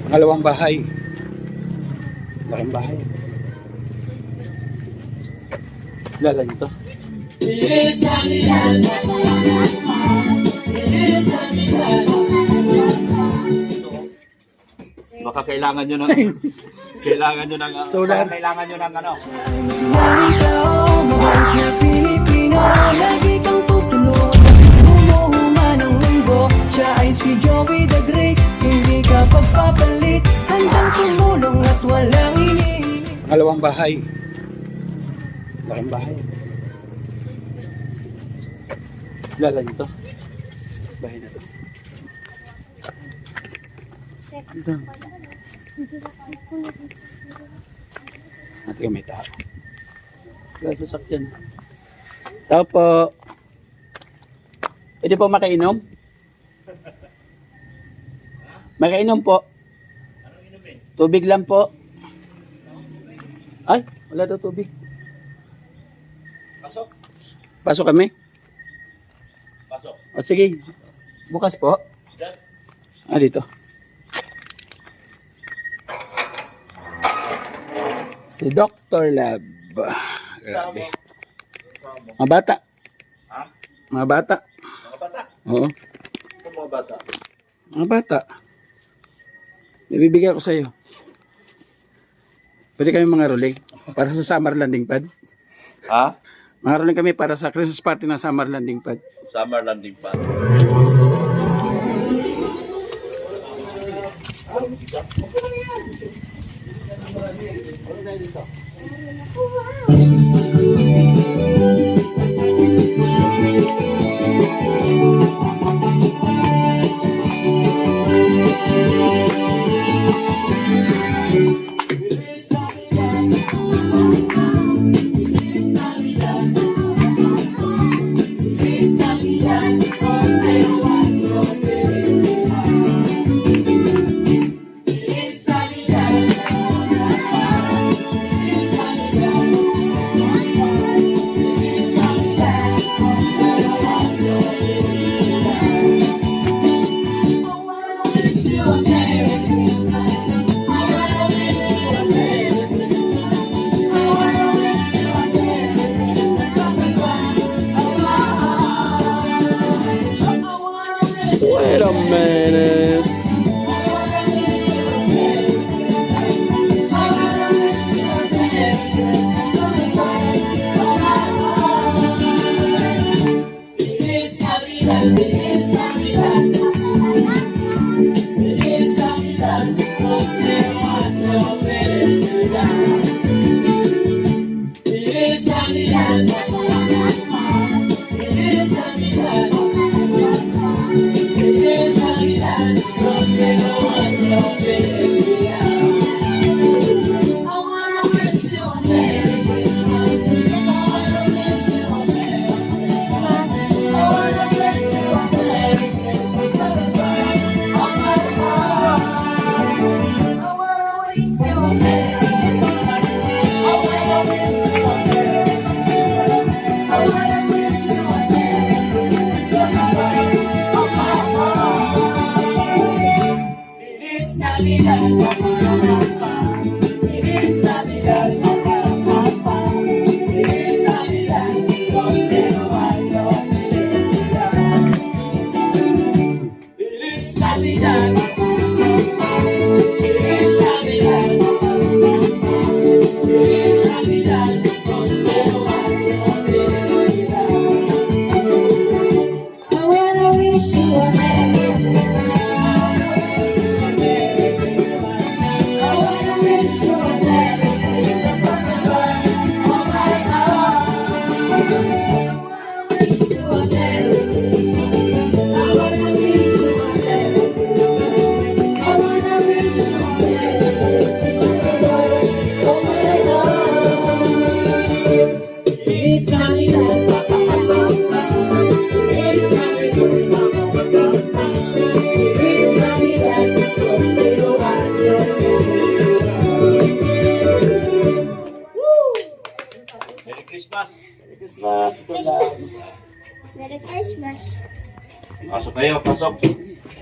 Pangalawang bahay. Laking bahay. Lala nito. Baka kailangan nyo ng kailangan nyo ng Solar. kailangan nyo ng ano. Lagi kang tutulog, bumuhuma ng mundo. Siya ay si Joey the Great, hindi ka pagpapalit. Handang tumulong at walang inihiling. Pangalawang bahay. Laking bahay. Lala nito. Bahay na to. Ito. Natin may tao. Wala sasakyan. Tao po. Pwede po makainom? Makainom po. Tubig lang po. Ay, wala daw tubig. Pasok. Pasok kami. Pasok. O sige, bukas po. Diyan. Dito. Si Dr. Lab. Grabe. Mga bata. Ha? Mga bata. Mga bata. Oo. Ito mga bata. Mga bata. Ibibigay ko sa iyo. Pwede kami mga rolling para sa summer landing pad. Ha? Mga rolling kami para sa Christmas party ng summer landing pad. Summer landing pad. Wait a minute. Christmas. Merry Christmas. Pasok kayo, pasok.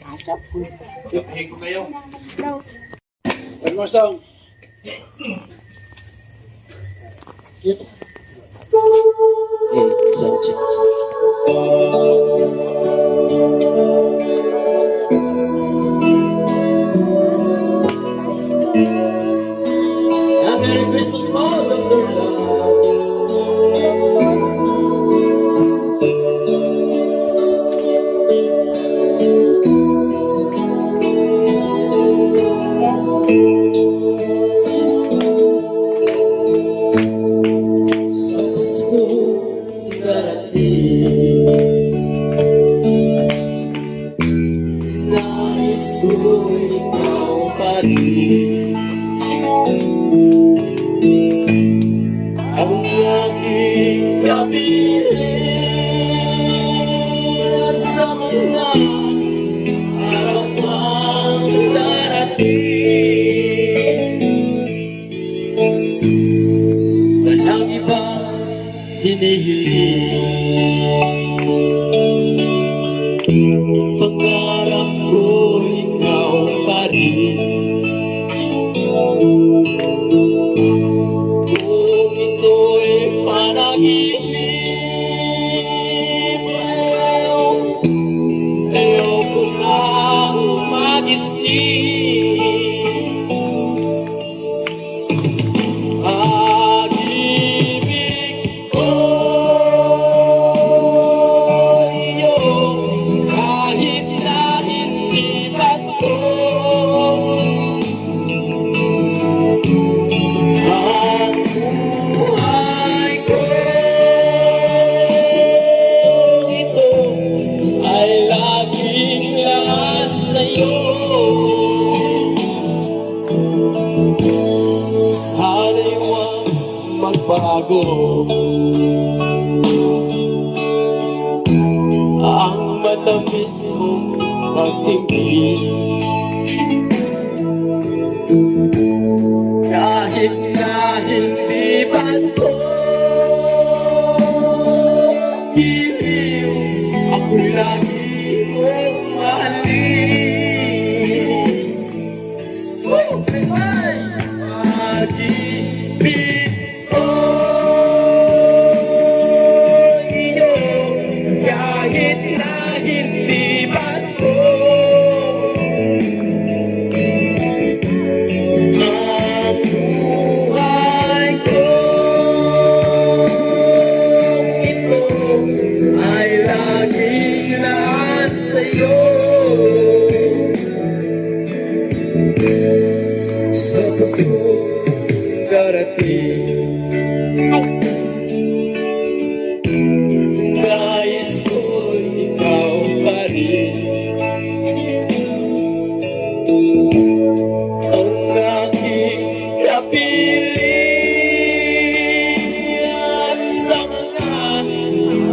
Pasok. Kapihin ko kayo. No. Almusong. Isang check. Merry Christmas po, Dr. Sa Pasko darating, nais ko ikaw pa rin. Ang aking kapiling at sa mga araw pang darating, walang iba hinihiling. Pangarap ko ikaw pa rin. Kung ito'y panaginip, ayoko nang magising. Pag-ibig ko iyo, kahit na hindi Pasko. Ang buhay ko ito ay laging lahat sa'yo. Sana'y huwag magbago ang matamis mong pagtingin. Kahit na hindi Pasko, hiliw ako'y lagi mong mahalin. Pag-ibig ko iyo, kahit na hindi Pasko. Ang buhay ko ito ay laging lahat sa'yo. Sa Pasko darating, nais ko ikaw pa rin. Ang aking kapiling at sa mga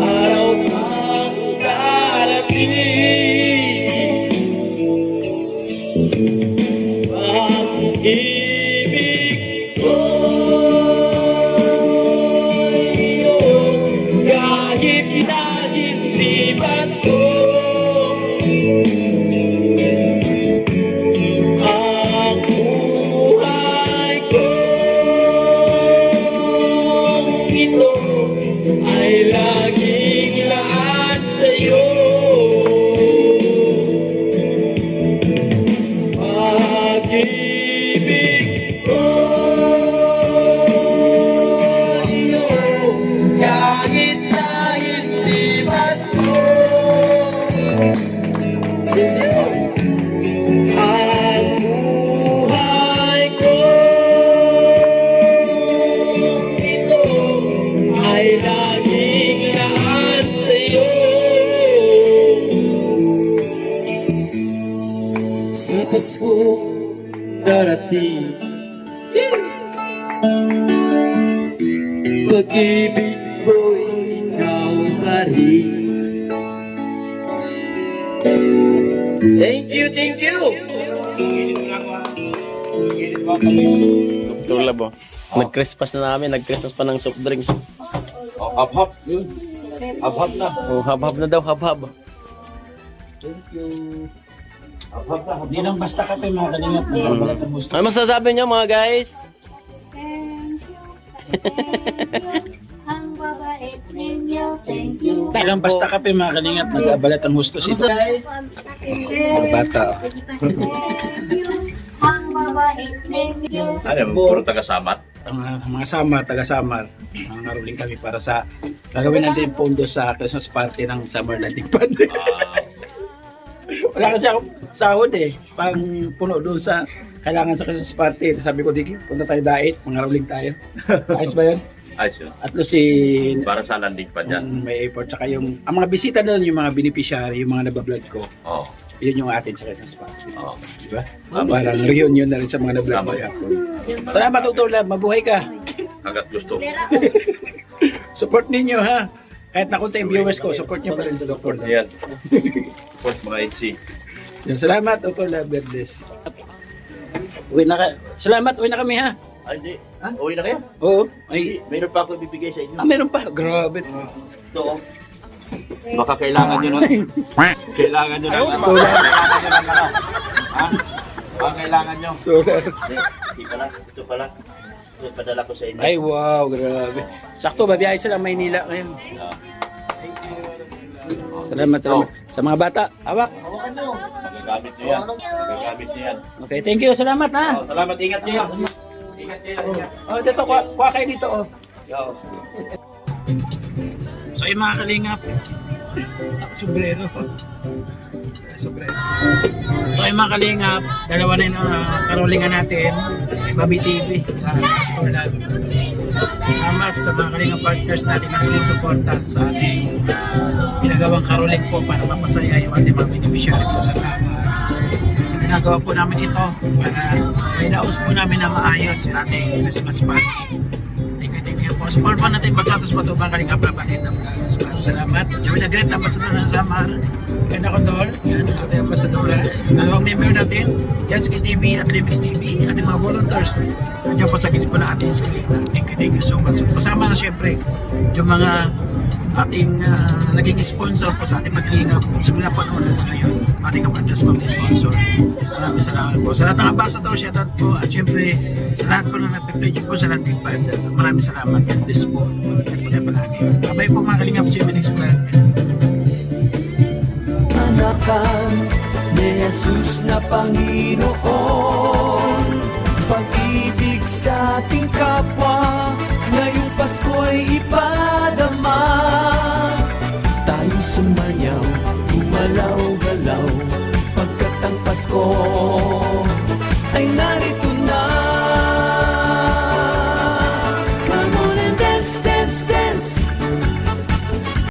araw pang darating, pag-ibig ko iyo, kahit na hindi Pasko. Ang buhay ko ito ay laging lahat sa'yo. Pag-ibig ko iyo, kahit na hindi Pasko. Ang buhay ko ito ay laging lahat sa'yo. Sa Pasko darating, pag-ibig ko'y ikaw pa rin. Thank you, thank you. Tulab oh. Nag-Christmas na namin, nag-Christmas pa ng soft drinks. Oh, hap-hap. Yun. Hap-hap na. Oh, hab-hab na daw, hab-hab. Thank you. Hindi lang basta kape mga kalingap. Nagbabalat ang gusto. Ano masasabi niyo mga guys? Thank you. Ang babait ninyo. Thank you. Hindi lang basta kape mga kalingap. Nagbabalat ang gusto si guys. Mga bata. Thank you. Ang babait ninyo. Ano, puro taga-samat. Ang mga samar, taga-samar. Ang naruling kami para sa gagawin natin pondo sa Christmas party ng Summer Landing Pad. Wala kasi ako sahod eh. Pang puno doon sa kailangan sa Christmas party. Sabi ko, Diki, punta tayo diet, mga ruling tayo. Ayos ba yun? Ayos yun. At lo si Para sa landing pa dyan. may airport, tsaka yung ang mga bisita doon, yung mga beneficiary, yung mga nabablog ko, Oo. yun yung atin sa Christmas party. Oo. Diba? Parang reunion na rin sa mga nablog Tama ko. yan. Salamat, Dr. Lab. Mabuhay ka. Hanggat gusto. Support ninyo, ha? Kahit nakunta yung viewers ko, support nyo pa rin sa Dr. Lab. Yan. Support mga HC. Yan, salamat, Dr. Lab. God bless. Uwi na ka. Salamat, uwi na kami, ha? Ay, di. Uwi na kayo? Oo. Ay, Mayroon pa ako ibibigay sa inyo. meron pa. Grabe. Ito, oh. Baka kailangan nyo ng... kailangan nyo ng... Solar. Kailangan nyo ng ano? Ha? Baka kailangan nyo. Solar. Hindi pala. Ito pala. Ito, padala ko sa inyo. Ay, wow. Grabe. Sakto, babiyahe sila Maynila ngayon. Salamat, salamat. Sa mga bata, hawak. Magagamit nyo yan. Magagamit nyo yan. Okay, thank you. Salamat, ha? Oh, salamat. Ingat nyo yan. Ingat nyo yan. Ingat. Oh, dito, kuha kayo dito, oh. Yo. So, yung mga kalingap, sombrero. Sombrero. So, yung mga kalingap, dalawa na yung karolingan natin. Bobby TV sa Orlando. Salamat sa mga kalingap partners natin na sumusuporta sa ating ginagawang karoling po para mapasaya yung ating mga beneficiary po sa Sama. So, ginagawa po namin ito para inaus po namin na maayos yung ating Christmas party. Tingnan po. Support po natin Basatos Matubang Kalingap Rabahin ng Vlogs. Maraming salamat. Joey Nagret, Ambasador ng Samar. Yan ako Dol. Yan, ating Ambasador. Dalawang member natin. Yansky TV at Limix TV. Ating mga volunteers. Nandiyan po sa gilid po na ating screen. Thank you so much. Kasama na siyempre yung mga ating naging sponsor po sa ating pag-iingap. Simula po noon na ngayon. Ating kapatid mga sponsor. Maraming salamat po. Sa lahat ng ambassador, shoutout po. At siyempre, sa lahat po na nagpe-pledge po sa landing pad. Maraming salamat. God bless po. Mag-ingat po tayo palagi. Babay po mga kalingap. See you next vlog. Anakan ni Jesus na Panginoon.